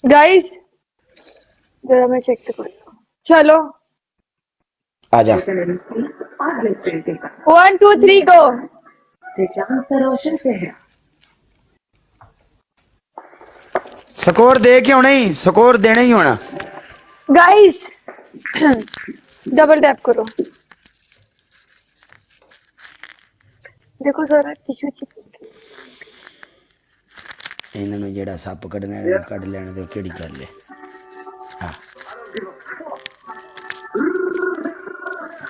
Guys जरा मैं check तो कर लूं। चलो आजा। 1 2 3 गो। स्कोर दे के होना ही, स्कोर देना ही होना। गाइस डबल टैप करो। देखो जरा टिश्यू चिपक इन्होंने जेड़ा सप कढ़ना है कढ़ लेने दो, केड़ी गल है। हाँ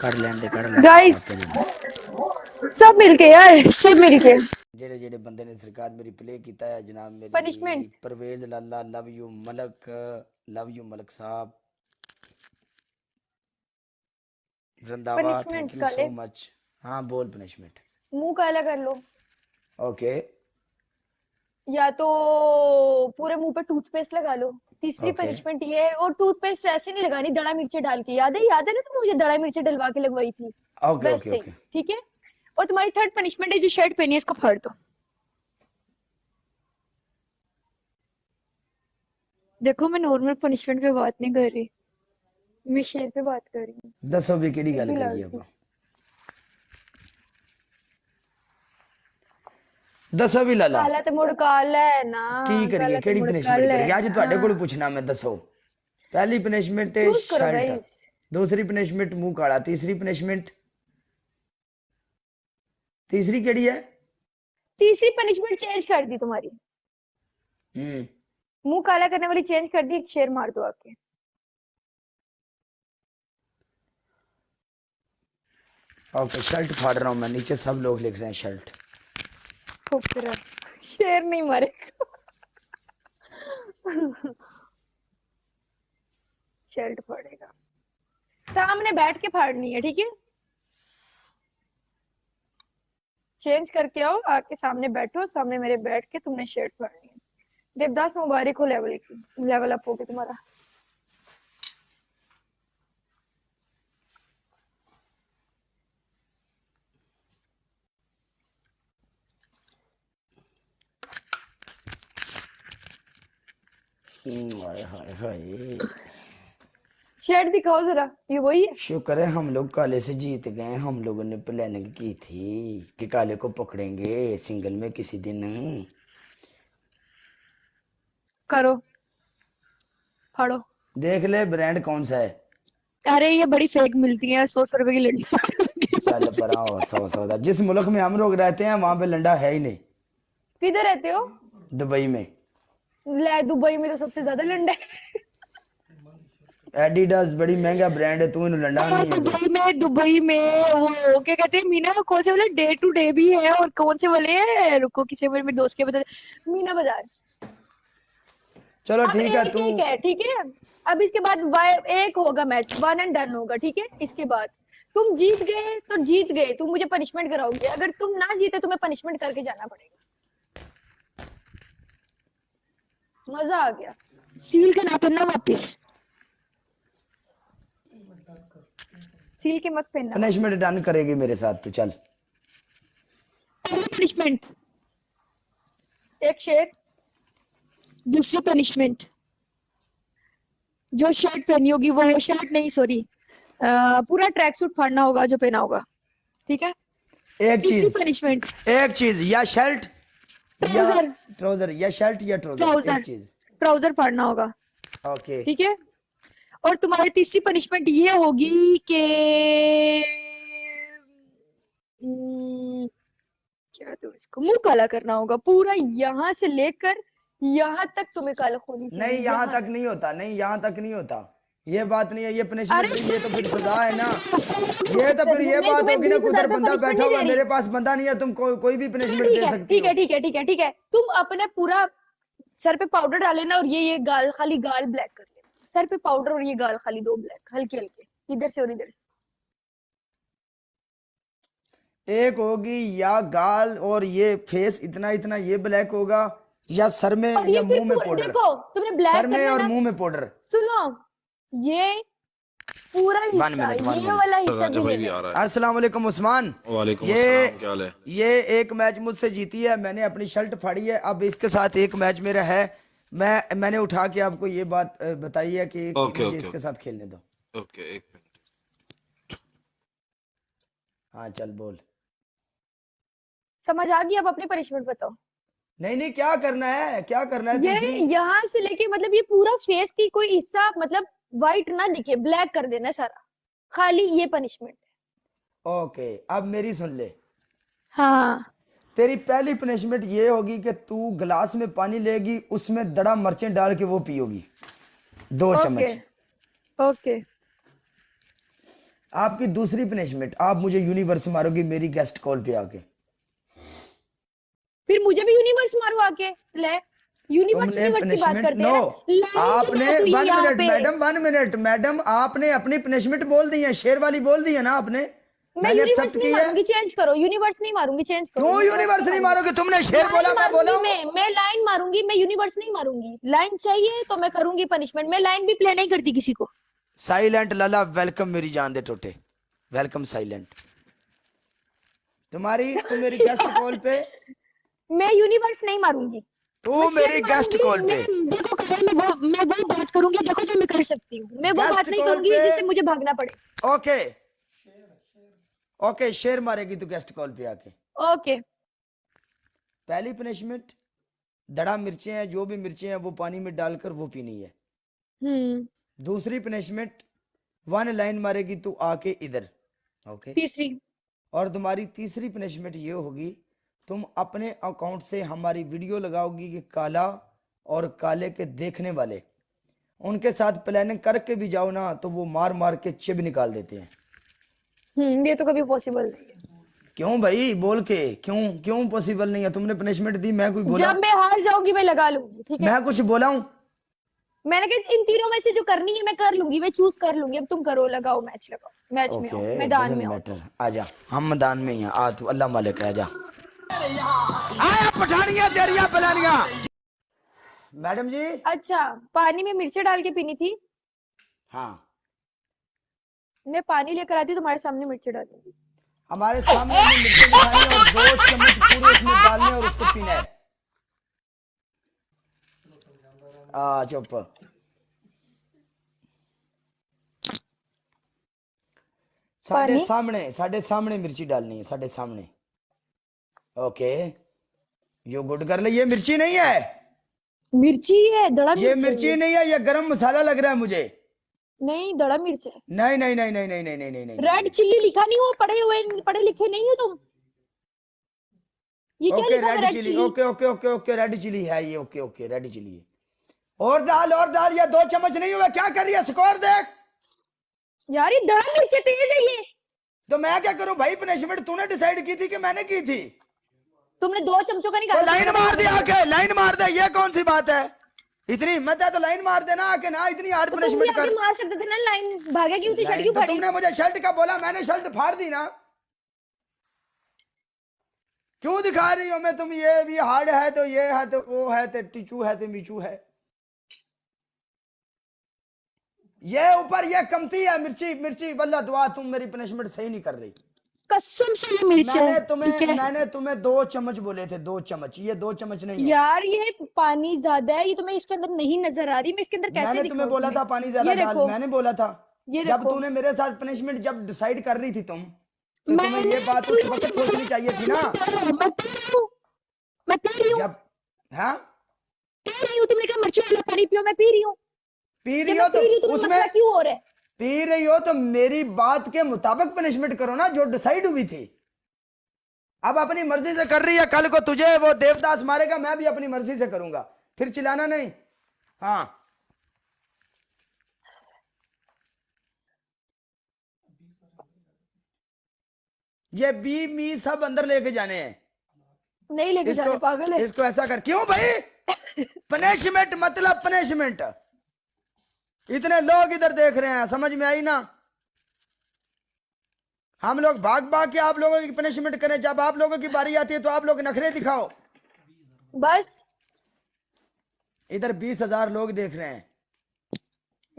कढ़ लेने दे, कढ़ लेने दे गाइस सप इन्होंने। सब मिलके यार, सब मिलके जेड़े जेड़े बंदे ने सरकार मेरी प्ले किया है, जनाब पनिशमेंट मेरी Pervez Lala, love you Malak, love you Malak साहब, रंधावा, पनिशमेंट थैंक यू काले सो मच। हाँ बोल पनिशमेंट। मुंह काला कर लो, ओके या तो पूरे मुंह पे टूथपेस्ट लगा लो। तीसरी ओके पनिशमेंट ये है, और टूथपेस्ट ऐसे नहीं लगानी, दड़ा मिर्ची डाल के। याद है ना, तुमने मुझे दड़ा मिर्ची डलवा के लगवाई थी ओके ओके वैसे ही। ओके। ठीक है। और तुम्हारी थर्ड पनिशमेंट है, जो शर्ट पहनी है इसको फाड़ दो। देखो मैं नॉर्मल पनिशमेंट पे बात नहीं कर रही, मैं शेर पे बात कर रही हूँ। दसो भी केड़ी एक गल भी करिए लड़ती आप, दसो भी लाला काला ते मुड़ काला है ना। की करिए, काला ते केड़ी मुड़ पनिशमेंट काला करिए। है अज ना। तुहाडे कोल पूछना मैं, दसो। पहली पनिशमेंट है चूज करो शर्ट, गाइस। दूसरी पनिशमेंट मुंह काला, तीसरी पनिशमेंट, तीसरी केड़ी है? तीसरी पनिशमेंट चेंज कर दी तुम्हारी, हम्म मुंह काला करने वाली चेंज कर दी। एक शेर मार दो आके। ओके शर्ट फाड़ रहा हूं मैं, नीचे सब लोग लिख रहे हैं शर्ट। फुकरा, शेर नहीं मारे। शर्ट फाड़ेगा, सामने बैठ के फाड़नी है, ठीक है। चेंज करके आओ, आके सामने बैठो, सामने मेरे बैठ के तुमने शर्ट फाड़नी है। देवदास मुबारक हो, लेवल की लेवल अप हो गया तुम्हारा। हाय हाय हाय, शर्ट दिखाओ जरा, ये वही है। शुक्र है हम लोग काले से जीत गए। हम लोगों ने प्लानिंग की थी कि काले को पकड़ेंगे सिंगल में किसी दिन। करो, फाड़ो। देख ले ब्रांड कौन सा है। अरे ये बड़ी फेक मिलती है, 100 रुपए की लड़ी। चल पर आओ, सौ सौ दा। जिस मुल्क में हम लोग रहते हैं वहां पे लंडा है ही नहीं। किधर रहते हो? दुबई में। ले, दुबई में तो सबसे ज्यादा लंडा है। एडिडास बड़ी महंगा ब्रांड है, तू इन लंडा नहीं है कोई। दुबई में वो क्या कहते हैं, मीना, कौन से वाले डे टू डे भी है, और कौन से वाले हैं, रुको किसी मेरे दोस्त के बता। मीना बाजार। चलो अब ठीक है एक तू। एक है, ठीक है। अब इसके बाद एक होगा मैच, वन एंड डन होगा, ठीक है। इसके बाद तुम जीत गए तो जीत गए, तुम मुझे पनिशमेंट कराओगे। अगर तुम ना जीते, तुम्हें पनिशमेंट करके जाना पड़ेगा। मजा आ गया। सील के ना पहनना वापिस, सील के मत पहनना पनिशमेंट वापिस। डन करेगी मेरे साथ तू, चल। पहली पनिशमेंट एक शेर, दूसरी पनिशमेंट जो शर्ट पहनी होगी, वो शर्ट नहीं, सॉरी, पूरा ट्रैक सूट फाड़ना होगा जो पहना होगा, ठीक है। एक तीसरी चीज, पनिशमेंट एक चीज, या शर्ट या ट्राउजर, ट्राउजर, या शर्ट या ट्राउजर, एक ट्राउजर चीज। ट्राउजर फाड़ना होगा, ओके ठीक है। और तुम्हारी तीसरी पनिशमेंट ये होगी कि हम्म, क्या तो इसको मुंह काला करना होगा, पूरा यहाँ से लेकर यहाँ तक तुम्हें काला होनी नहीं, चाहिए, यहां यहाँ तक तक। नहीं होता, नहीं यहां तक नहीं होता। ये बात नहीं है, ये पनिशमेंट अरे नहीं, ये तो फिर सजा है ना। ये तो फिर ये मैं बात तुम्हें होगी ना, 20,000 उधर रुपए बंदा पनिशमेंट बैठा नहीं हुआ दे है, रही। मेरे पास बंदा नहीं है, तुम कोई भी चलो पनिशमेंट दे सकती हो। ठीक है, तुम अपने पूरा सर पे पाउडर डाल लेना, और ये गाल, खाली गाल ब्लैक कर लेना। सर पे पाउडर और ये गाल खाली दो ब्लैक, हल्के हल्के, इधर से और इधर से। एक होगी या गाल और ये फेस इतना इतना ये ब्लैक होगा, या सर में और ये या फिर मुंह में पूरा पाउडर। देखो, तुमने सर ब्लैक में करना है और ना। मुंह में पाउडर। सुनो, ये पूरा वन हिस्सा, मिनट, वन ये मिनट। वाला हिस्सा राजा भी भाई भी लेना आ है। रहा है। अस्सलाम वालेकुम उस्मान। वालेकुम ये अस्सलाम, क्या हाल है? ये एक मैच मुझसे जीती है, मैंने अपनी शर्ट फाड़ी है। अब इसके साथ एक मैच मेरा है, मैंने उठा के आपको ये बात बताई है कि ओके मुझे ओके इसके साथ खेलने दो। ओके, एक मिनट। हाँ चल बोल। समझ आ गई? अब अपनी पनिशमेंट बताओ। नहीं नहीं, क्या करना है, क्या करना है ये तीसरी? यहाँ से लेके मतलब ये पूरा फेस की कोई हिस्सा मतलब व्हाइट ना दिखे, ब्लैक कर देना है सारा, खाली ये पनिशमेंट है। ओके, अब मेरी सुन ले। हाँ तेरी पहली पनिशमेंट ये होगी कि तू गिलास में पानी लेगी, उसमें दड़ा मिर्चें डाल के वो पियोगी, 2 ओके चम्मच। ओके। आपकी दूसरी पनिशमेंट, आप मुझे यूनिवर्स मारोगी मेरी गेस्ट कॉल पे आके। फिर मुझे भी यूनिवर्स मारो आके। ले, यूनिवर्स तुमने यूनिवर्स की बात पनिशमेंट करते नो, हैं ना। लाइन आपने चलाओ तो ये 1 यहाँ मिनट पे। मैडम, 1 मिनट मैडम, आपने अपनी पनिशमेंट बोल दी है, शेर वाली बोल दी है ना आपने, मैं मैंने यूनिवर्स एक्सेप्ट नहीं की है। मारूंगी, चेंज करो। यूनिवर्स नहीं मारूंगी, चेंज करो। क्यों यूनिवर्स नहीं मारोगे? तुमने शेर बोला, लाइन मैं बोला मारूंगी, हूं। मैं लाइन मारूंगी, मैं यूनिवर्स नहीं मारूंगी। लाइन चाहिए तो मैं करूंगी पनिशमेंट। मैं लाइन भी प्ले नहीं करती किसी को। साइलेंट लाला, वेलकम मेरी जान दे टोटे, वेलकम साइलेंट। तुम मेरी गेस्ट कॉल पे, मैं यूनिवर्स नहीं मारूंगी। तू मैं शेर मेरी गेस्ट मारूंगी। कॉल पे, मैं देखो कलर में मैं वो बात करूंगी, देखो जो मैं कर सकती हूँ। मैं वो बात गेस्ट नहीं कॉल करूंगी पे। जिससे मुझे भागना पड़े। ओके ओके, शेर मारेगी तू गेस्ट कॉल पे आके। ओके। पहली पनिशमेंट, दड़ा मिर्चें हैं, जो भी मिर्चें हैं वो पानी में डालकर वो पीनी है। हम्म। दूसरी पनिशमेंट, 1 लाइन मारेगी तू आके इधर। ओके। तीसरी। और तुम्हारी तीसरी पनिशमेंट ये होगी, तुम अपने अकाउंट से हमारी वीडियो लगाओगी कि काला और काले के देखने वाले उनके साथ प्लानिंग करके भी जाओ ना तो वो मार मार के चिब निकाल देते हैं। ये तो कभी पॉसिबल नहीं है। क्यों भाई, बोल के क्यों, क्यों पॉसिबल नहीं है? तुमने पनिशमेंट दी, मैं कोई बोला? जब मैं हार जाऊंगी मैं लगा लूंगी, ठीक है। मैं कुछ बोला हूं? मैंने कहा इन तीनों में से जो करनी है मैं कर लूंगी, मैं चूज कर लूंगी। अब तुम करो, लगाओ मैच, लगाओ मैच में आओ, ओके, मैदान डजंट में आओ। मैटर, आजा, हम मैदान में ही हैं, आ तू, अल्लाह मालिक है, आजा। आया पठानिया तेरिया पलानिया। मैडम जी। अच्छा, पानी में मिर्ची डाल के पीनी थी। हाँ, मैं पानी लेकर आती हूँ, तुम्हारे सामने मिर्ची डालूंगी। हमारे सामने हमें मिर्ची दिखानी है और 2 चम्मच पूरे उसमें डालने हैं और उसको पीना है। चुप। साढ़े सामने मिर्ची डालनी है, साढ़े सामने। ओके, यो गुड कर ले। ये मिर्ची नहीं है, मिर्ची है, दड़ा ये मिर्च है मिर्ची ये। नहीं है, ये गरम मसाला लग रहा है मुझे। नहीं, दड़ा मिर्च है। नहीं नहीं नहीं नहीं नहीं नहीं नहीं नहीं नहीं रेड चिल्ली लिखा नहीं हो, पढ़े लिखे नहीं हो तुम। ये क्या ओके, लिखा है? Red red chilli, chilli. Okay okay okay okay, red chilli है ये, ओके ओके, रेड चिली है। और डाल, और डाल, ये 2 चम्मच नहीं हुए, क्या कर रही है? स्कोर देख यार ये दड़ा मिर्च है, तेज है ये। तो मैं क्या करूं भाई? पनिशमेंट तूने डिसाइड की थी कि मैंने की थी? तुमने 2 चमचों का नहीं तो कहा। लाइन मार दे आके, लाइन मार दे, ये कौन सी बात है? इतनी हिम्मत है तो लाइन मार देना आके, ना इतनी हार्ड तो तुम भी पनिशमेंट आगे कर। मार सकते थे ना लाइन। भागे क्यों थे? शर्ट लाइन क्यों तो फाड़ी? तुमने मुझे शर्ट का बोला, मैंने शर्ट फाड़ दी ना। क्यों दिखा रही हो मैं? तुम ये भी हार्ड है तो ये है तो वो है तो टिचू है तो मिचू है। ये ऊपर ये कमती है मिर्ची, मिर्ची वल्ला दुआ, तुम मेरी पनिशमेंट सही नहीं कर रही। कसम से ये मिर्च है, ठीक है। मैंने तुम्हें 2 चम्मच बोले थे, 2 चम्मच, ये 2 चम्मच नहीं है। यार ये पानी ज्यादा है, ये तुम्हें इसके अंदर नहीं नजर आ रही। मैं इसके अंदर कैसे मैंने तुम्हें दिखाऊं बोला था पानी ज्यादा ये डाल, देखो, मैंने बोला था। ये जब देखो। तूने मेरे साथ पनिशमेंट जब डिसाइड कर रही थी तुम, तो तुम्हें ये बात उस वक्त सोचनी चाहिए थी ना। मैं पी रही हूँ, मैं पी रही हूँ, जब, हाँ, पी रही हूँ। तुमने कहा मिर्ची वाला पानी पियो, मैं पी रही हूँ। पी जब रही मैं हो पी रही हूँ तो तो उसमें, मसला क्यों हो रहा है? पी रही हो तो मेरी बात के मुताबिक पनिशमेंट करो ना, जो डिसाइड हुई थी। अब अपनी मर्जी से कर रही है, कल को तुझे वो देवदास मारेगा, मैं भी अपनी मर्जी से करूंगा, फिर चिल्लाना नहीं। हाँ, ये बी मी सब अंदर लेके जाने हैं। नहीं लेके जाने, पागल है। इसको ऐसा कर, क्यों भाई? पनिशमेंट मतलब पनिशमेंट। इतने लोग इधर देख रहे हैं, समझ में आई ना? हम लोग भाग भाग के आप लोगों की पनिशमेंट करें, जब आप लोगों की बारी आती है तो आप लोग नखरे दिखाओ। बस इधर 20,000 लोग देख रहे हैं,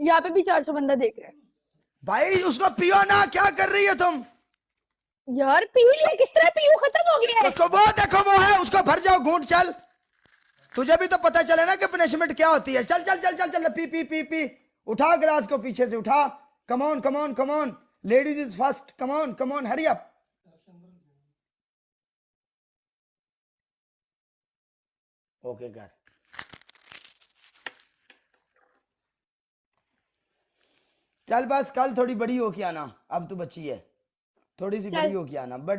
यहाँ पे भी 400 बंदा देख रहा है। भाई उसको पियो ना, क्या कर रही है तुम? यार पी लिया, किस तरह पीऊं? खत्म हो गया है। उसको वो देखो, वो है, उसको भर जाओ घूंट, चल तुझे भी तो पता चले ना कि पनिशमेंट क्या होती है। चल चल चल चल चल, पी पी पी पी। उठा गिलास को पीछे से उठा। Come on come on come on, ladies is first, come on hurry up. Okay कर। चल बस कल थोड़ी बड़ी हो के आना, अब तू बच्ची है, थोड़ी सी चल। बड़ी हो के आना, बट